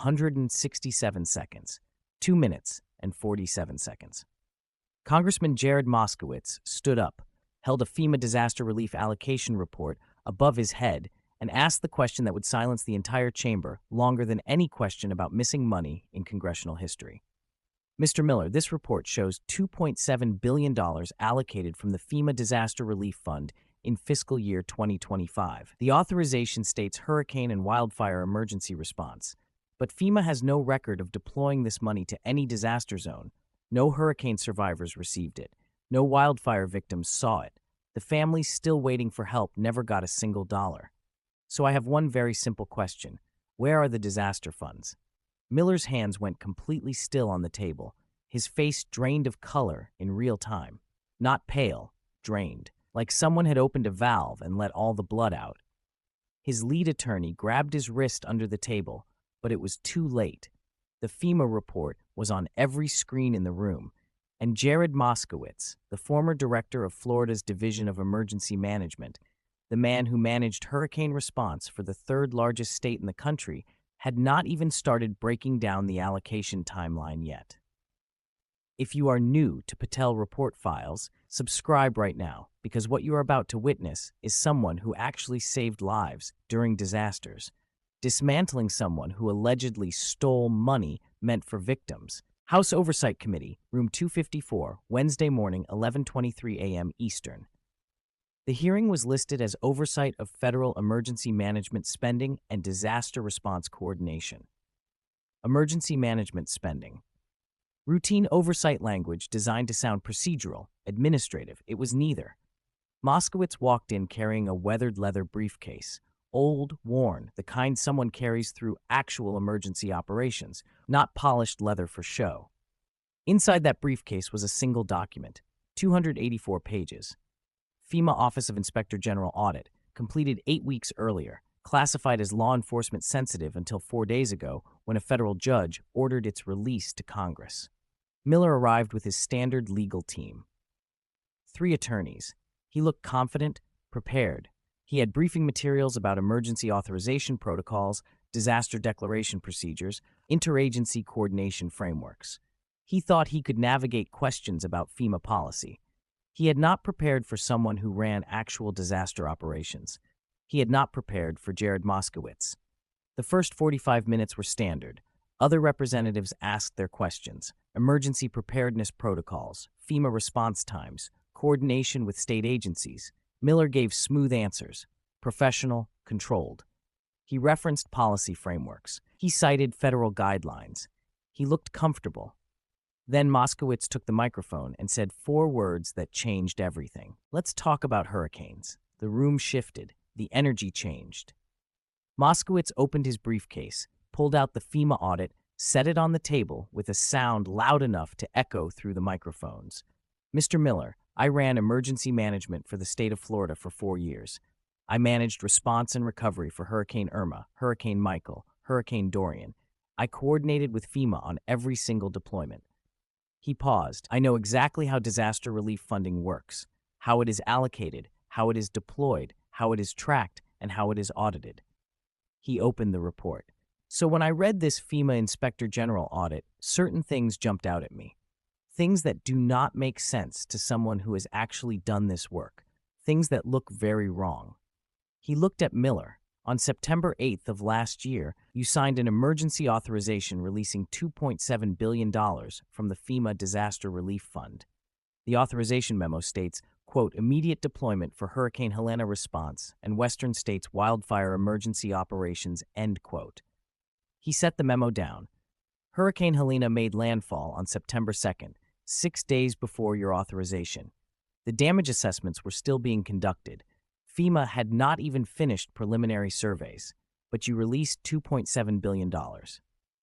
167 seconds, 2 minutes and 47 seconds. Congressman Jared Moskowitz stood up, held a FEMA disaster relief allocation report above his head, and asked the question that would silence the entire chamber longer than any question about missing money in congressional history. Mr. Miller, this report shows $2.7 billion allocated from the FEMA Disaster Relief Fund in fiscal year 2025. The authorization states hurricane and wildfire emergency response, but FEMA has no record of deploying this money to any disaster zone. No hurricane survivors received it. No wildfire victims saw it. The families still waiting for help never got a single dollar. So I have one very simple question. Where are the disaster funds? Miller's hands went completely still on the table, his face drained of color in real time. Not pale, drained, like someone had opened a valve and let all the blood out. His lead attorney grabbed his wrist under the table, but it was too late. The FEMA report was on every screen in the room, and Jared Moskowitz, the former director of Florida's Division of Emergency Management, the man who managed hurricane response for the third largest state in the country, had not even started breaking down the allocation timeline yet. If you are new to Patel Report Files, subscribe right now, because what you are about to witness is someone who actually saved lives during disasters, dismantling someone who allegedly stole money meant for victims. House Oversight Committee, Room 254, Wednesday morning, 11:23 a.m. Eastern. The hearing was listed as Oversight of Federal Emergency Management Spending and Disaster Response Coordination. Emergency Management Spending. Routine oversight language designed to sound procedural, administrative. It was neither. Moskowitz walked in carrying a weathered leather briefcase, old, worn, the kind someone carries through actual emergency operations, not polished leather for show. Inside that briefcase was a single document, 284 pages. FEMA Office of Inspector General Audit, completed 8 weeks earlier, classified as law enforcement sensitive until 4 days ago when a federal judge ordered its release to Congress. Miller arrived with his standard legal team. 3 attorneys. He looked confident, prepared. He had briefing materials about emergency authorization protocols, disaster declaration procedures, interagency coordination frameworks. He thought he could navigate questions about FEMA policy. He had not prepared for someone who ran actual disaster operations. He had not prepared for Jared Moskowitz. The first 45 minutes were standard. Other representatives asked their questions. Emergency preparedness protocols, FEMA response times, coordination with state agencies. Miller gave smooth answers, professional, controlled. He referenced policy frameworks. He cited federal guidelines. He looked comfortable. Then Moskowitz took the microphone and said 4 words that changed everything. Let's talk about hurricanes. The room shifted. The energy changed. Moskowitz opened his briefcase, pulled out the FEMA audit, set it on the table with a sound loud enough to echo through the microphones. Mr. Miller, I ran emergency management for the state of Florida for 4 years. I managed response and recovery for Hurricane Irma, Hurricane Michael, Hurricane Dorian. I coordinated with FEMA on every single deployment. He paused. I know exactly how disaster relief funding works, how it is allocated, how it is deployed, how it is tracked, and how it is audited. He opened the report. So when I read this FEMA Inspector General audit, certain things jumped out at me. Things that do not make sense to someone who has actually done this work. Things that look very wrong. He looked at Miller. On September 8th of last year, you signed an emergency authorization releasing $2.7 billion from the FEMA Disaster Relief Fund. The authorization memo states, quote, immediate deployment for Hurricane Helena response and Western states wildfire emergency operations, end quote. He set the memo down. Hurricane Helena made landfall on September 2nd, 6 days before your authorization. The damage assessments were still being conducted. FEMA had not even finished preliminary surveys, but you released $2.7 billion.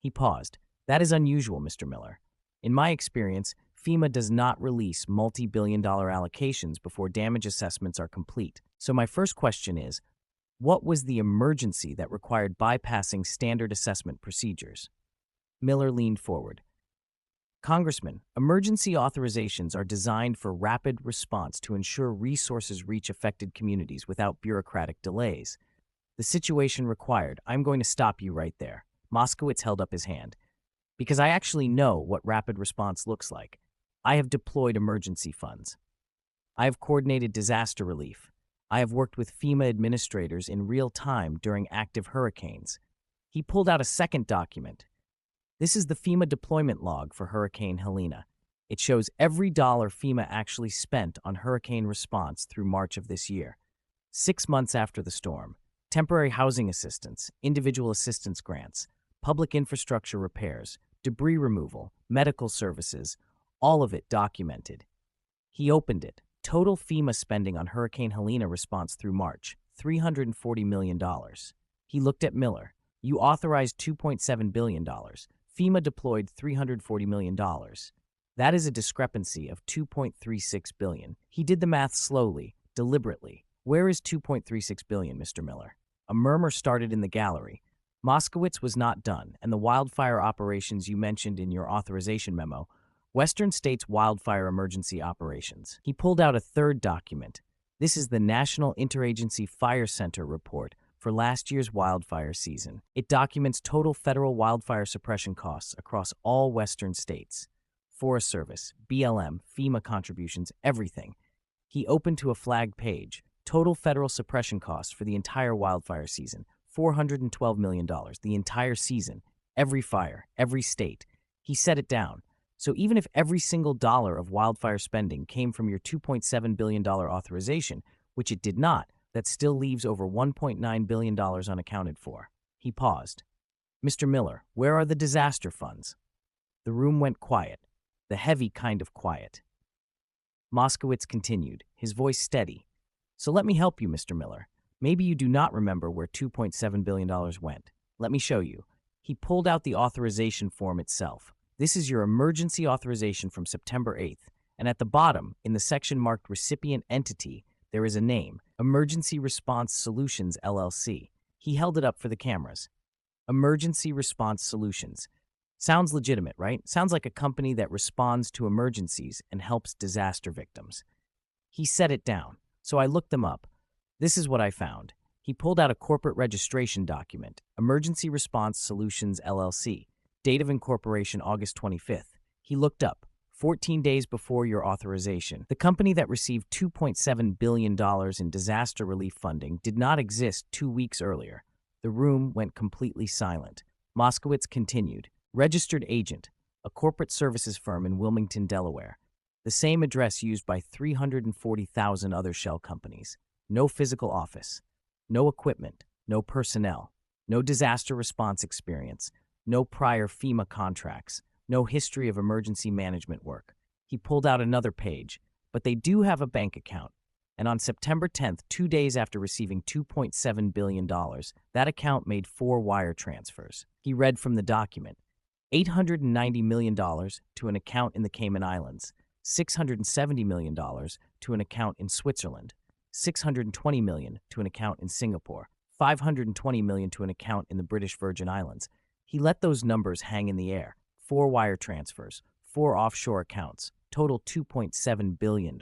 He paused. That is unusual, Mr. Miller. In my experience, FEMA does not release multi-billion-dollar allocations before damage assessments are complete. So my first question is, what was the emergency that required bypassing standard assessment procedures? Miller leaned forward. Congressman, emergency authorizations are designed for rapid response to ensure resources reach affected communities without bureaucratic delays. The situation required, I'm going to stop you right there. Moskowitz held up his hand. Because I actually know what rapid response looks like. I have deployed emergency funds. I have coordinated disaster relief. I have worked with FEMA administrators in real time during active hurricanes. He pulled out a second document. This is the FEMA deployment log for Hurricane Helene. It shows every dollar FEMA actually spent on hurricane response through March of this year. 6 months after the storm, temporary housing assistance, individual assistance grants, public infrastructure repairs, debris removal, medical services, all of it documented. He opened it. Total FEMA spending on Hurricane Helene response through March, $340 million. He looked at Miller. You authorized $2.7 billion. FEMA deployed $340 million. That is a discrepancy of $2.36 billion. He did the math slowly, deliberately. Where is $2.36 billion, Mr. Miller? A murmur started in the gallery. Moskowitz was not done, and the wildfire operations you mentioned in your authorization memo, Western States Wildfire Emergency Operations. He pulled out a third document. This is the National Interagency Fire Center report for last year's wildfire season. It documents total federal wildfire suppression costs across all Western states. Forest Service, BLM, FEMA contributions, everything. He opened to a flag page. Total federal suppression costs for the entire wildfire season, $412 million, the entire season, every fire, every state. He set it down. So even if every single dollar of wildfire spending came from your $2.7 billion authorization, which it did not, that still leaves over $1.9 billion unaccounted for. He paused. Mr. Miller, where are the disaster funds? The room went quiet, the heavy kind of quiet. Moskowitz continued, his voice steady. So let me help you, Mr. Miller. Maybe you do not remember where $2.7 billion went. Let me show you. He pulled out the authorization form itself. This is your emergency authorization from September 8th, and at the bottom, in the section marked Recipient Entity, there is a name, Emergency Response Solutions, LLC. He held it up for the cameras. Emergency Response Solutions. Sounds legitimate, right? Sounds like a company that responds to emergencies and helps disaster victims. He set it down, so I looked them up. This is what I found. He pulled out a corporate registration document, Emergency Response Solutions, LLC. Date of incorporation, August 25th. He looked up, 14 days before your authorization. The company that received $2.7 billion in disaster relief funding did not exist 2 weeks earlier. The room went completely silent. Moskowitz continued. Registered agent, a corporate services firm in Wilmington, Delaware. The same address used by 340,000 other shell companies. No physical office. No equipment. No personnel. No disaster response experience. No prior FEMA contracts, no history of emergency management work. He pulled out another page, but they do have a bank account. And on September 10th, 2 days after receiving $2.7 billion, that account made 4 wire transfers. He read from the document, $890 million to an account in the Cayman Islands, $670 million to an account in Switzerland, $620 million to an account in Singapore, $520 million to an account in the British Virgin Islands. He let those numbers hang in the air. 4 wire transfers, 4 offshore accounts, total $2.7 billion.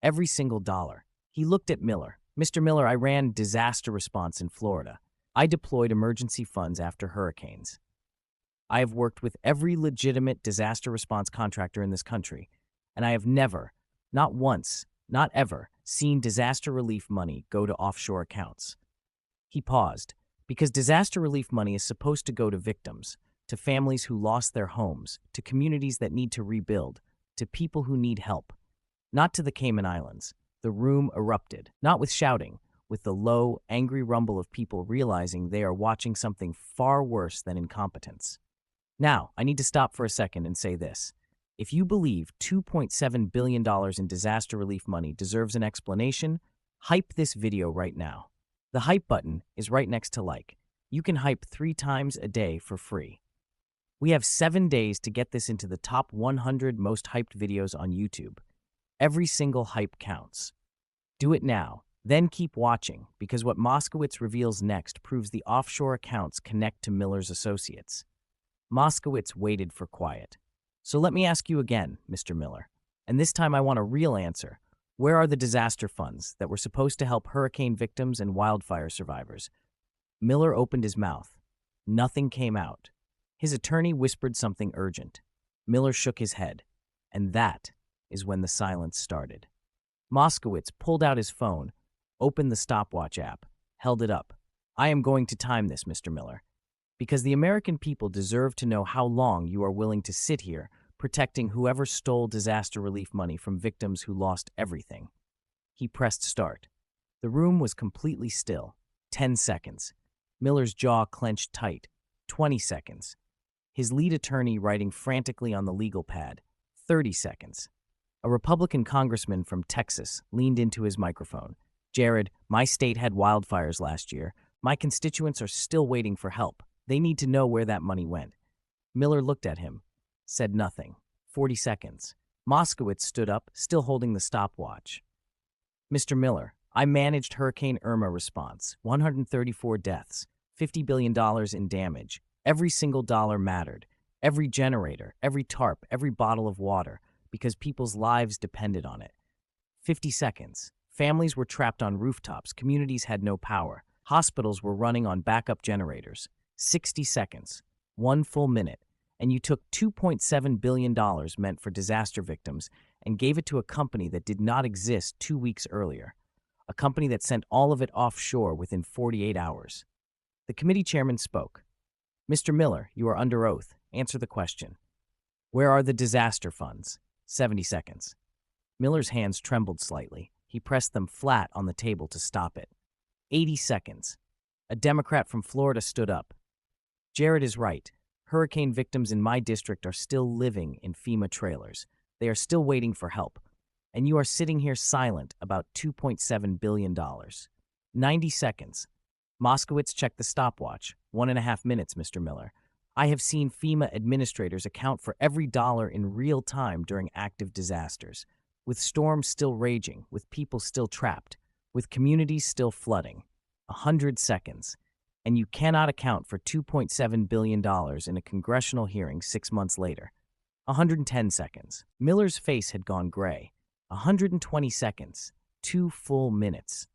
Every single dollar. He looked at Miller. Mr. Miller, I ran disaster response in Florida. I deployed emergency funds after hurricanes. I have worked with every legitimate disaster response contractor in this country, and I have never, not once, not ever, seen disaster relief money go to offshore accounts. He paused. Because disaster relief money is supposed to go to victims, to families who lost their homes, to communities that need to rebuild, to people who need help. Not to the Cayman Islands. The room erupted, not with shouting, with the low, angry rumble of people realizing they are watching something far worse than incompetence. Now, I need to stop for a second and say this. If you believe $2.7 billion in disaster relief money deserves an explanation, hype this video right now. The hype button is right next to like. You can hype 3 times a day for free. We have 7 days to get this into the top 100 most hyped videos on YouTube. Every single hype counts. Do it now, then keep watching, because what Moskowitz reveals next proves the offshore accounts connect to Miller's associates. Moskowitz waited for quiet. So let me ask you again, Mr. Miller, and this time I want a real answer. Where are the disaster funds that were supposed to help hurricane victims and wildfire survivors? Miller opened his mouth. Nothing came out. His attorney whispered something urgent. Miller shook his head, and that is when the silence started. Moskowitz pulled out his phone, opened the stopwatch app, held it up. I am going to time this, Mr. Miller, because the American people deserve to know how long you are willing to sit here protecting whoever stole disaster relief money from victims who lost everything. He pressed start. The room was completely still. 10 seconds. Miller's jaw clenched tight. 20 seconds. His lead attorney writing frantically on the legal pad. 30 seconds. A Republican congressman from Texas leaned into his microphone. Jared, my state had wildfires last year. My constituents are still waiting for help. They need to know where that money went. Miller looked at him, said nothing. 40 seconds. Moskowitz stood up, still holding the stopwatch. Mr. Miller, I managed Hurricane Irma response. 134 deaths. $50 billion in damage. Every single dollar mattered. Every generator, every tarp, every bottle of water, because people's lives depended on it. 50 seconds. Families were trapped on rooftops. Communities had no power. Hospitals were running on backup generators. 60 seconds. 1 full minute. And you took $2.7 billion meant for disaster victims and gave it to a company that did not exist 2 weeks earlier. A company that sent all of it offshore within 48 hours. The committee chairman spoke. Mr. Miller, you are under oath. Answer the question. Where are the disaster funds? 70 seconds. Miller's hands trembled slightly. He pressed them flat on the table to stop it. 80 seconds. A Democrat from Florida stood up. Jared is right. Hurricane victims in my district are still living in FEMA trailers. They are still waiting for help. And you are sitting here silent about $2.7 billion. 90 seconds. Moskowitz checked the stopwatch. 1.5 minutes, Mr. Miller. I have seen FEMA administrators account for every dollar in real time during active disasters, with storms still raging, with people still trapped, with communities still flooding. 100 seconds. And you cannot account for $2.7 billion in a congressional hearing 6 months later. 110 seconds. Miller's face had gone gray. 120 seconds. 2 full minutes.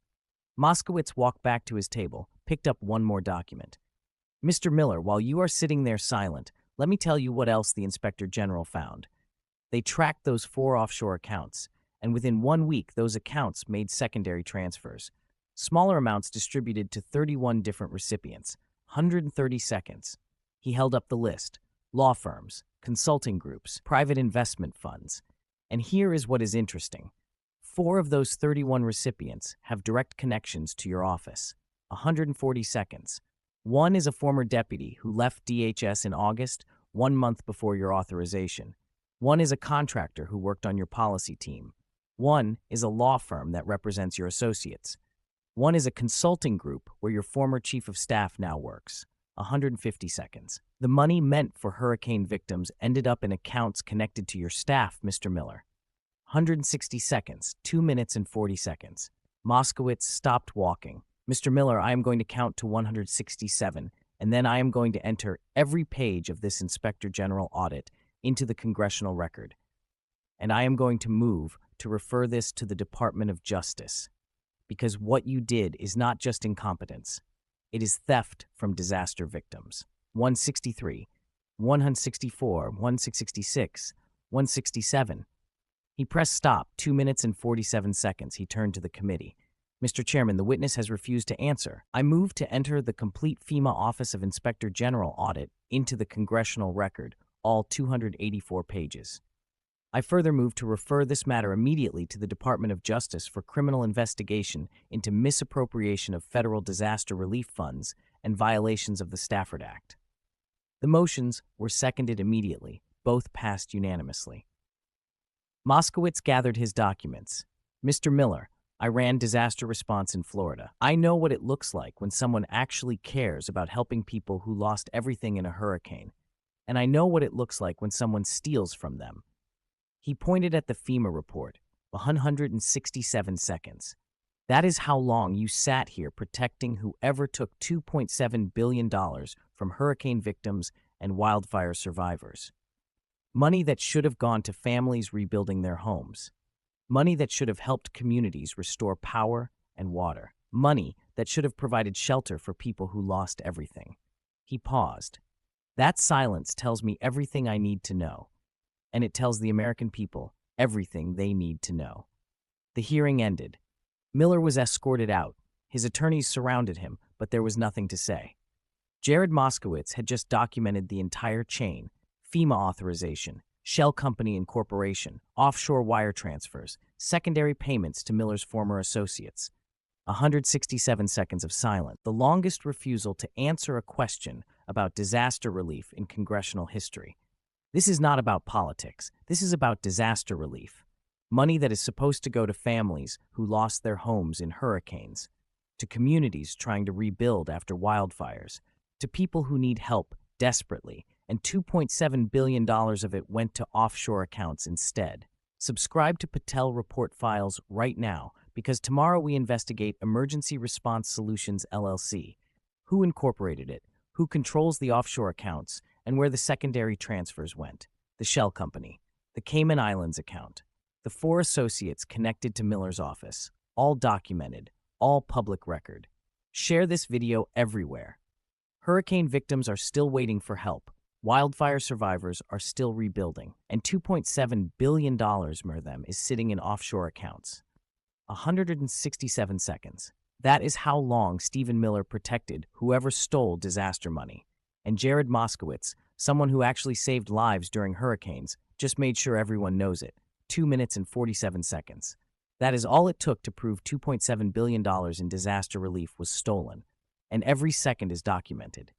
Moskowitz walked back to his table, picked up one more document. Mr. Miller, while you are sitting there silent, let me tell you what else the Inspector General found. They tracked those 4 offshore accounts, and within 1 week those accounts made secondary transfers. Smaller amounts distributed to 31 different recipients. 130 seconds. He held up the list. Law firms, consulting groups, private investment funds. And here is what is interesting. 4 of those 31 recipients have direct connections to your office. 140 seconds. One is a former deputy who left DHS in August, 1 month before your authorization. One is a contractor who worked on your policy team. One is a law firm that represents your associates. One is a consulting group where your former chief of staff now works. 150 seconds. The money meant for hurricane victims ended up in accounts connected to your staff, Mr. Miller. 160 seconds, 2 minutes and 40 seconds. Moskowitz stopped walking. Mr. Miller, I am going to count to 167, and then I am going to enter every page of this Inspector General audit into the congressional record. And I am going to move to refer this to the Department of Justice. Because what you did is not just incompetence. It is theft from disaster victims. 163, 164, 166, 167. He pressed stop, 2 minutes and 47 seconds. He turned to the committee. Mr. Chairman, the witness has refused to answer. I move to enter the complete FEMA Office of Inspector General audit into the congressional record, all 284 pages. I further move to refer this matter immediately to the Department of Justice for criminal investigation into misappropriation of federal disaster relief funds and violations of the Stafford Act. The motions were seconded immediately. Both passed unanimously. Moskowitz gathered his documents. Mr. Miller, I ran disaster response in Florida. I know what it looks like when someone actually cares about helping people who lost everything in a hurricane. And I know what it looks like when someone steals from them. He pointed at the FEMA report, 167 seconds. That is how long you sat here protecting whoever took $2.7 billion from hurricane victims and wildfire survivors. Money that should have gone to families rebuilding their homes. Money that should have helped communities restore power and water. Money that should have provided shelter for people who lost everything. He paused. That silence tells me everything I need to know, and it tells the American people everything they need to know. The hearing ended. Miller was escorted out. His attorneys surrounded him, but there was nothing to say. Jared Moskowitz had just documented the entire chain: FEMA authorization, shell company incorporation, offshore wire transfers, secondary payments to Miller's former associates. 167 seconds of silence, the longest refusal to answer a question about disaster relief in congressional history. This is not about politics. This is about disaster relief. Money that is supposed to go to families who lost their homes in hurricanes, to communities trying to rebuild after wildfires, to people who need help desperately, and $2.7 billion of it went to offshore accounts instead. Subscribe to Patel Report Files right now, because tomorrow we investigate Emergency Response Solutions LLC. Who incorporated it? Who controls the offshore accounts? And where the secondary transfers went? The shell company, the Cayman Islands account, the 4 associates connected to Miller's office, all documented, all public record. Share this video everywhere. Hurricane victims are still waiting for help. Wildfire survivors are still rebuilding. And $2.7 billion more of them is sitting in offshore accounts. 167 seconds. That is how long Stephen Miller protected whoever stole disaster money. And Jared Moskowitz, someone who actually saved lives during hurricanes, just made sure everyone knows it. 2 minutes and 47 seconds. That is all it took to prove $2.7 billion in disaster relief was stolen. And every second is documented.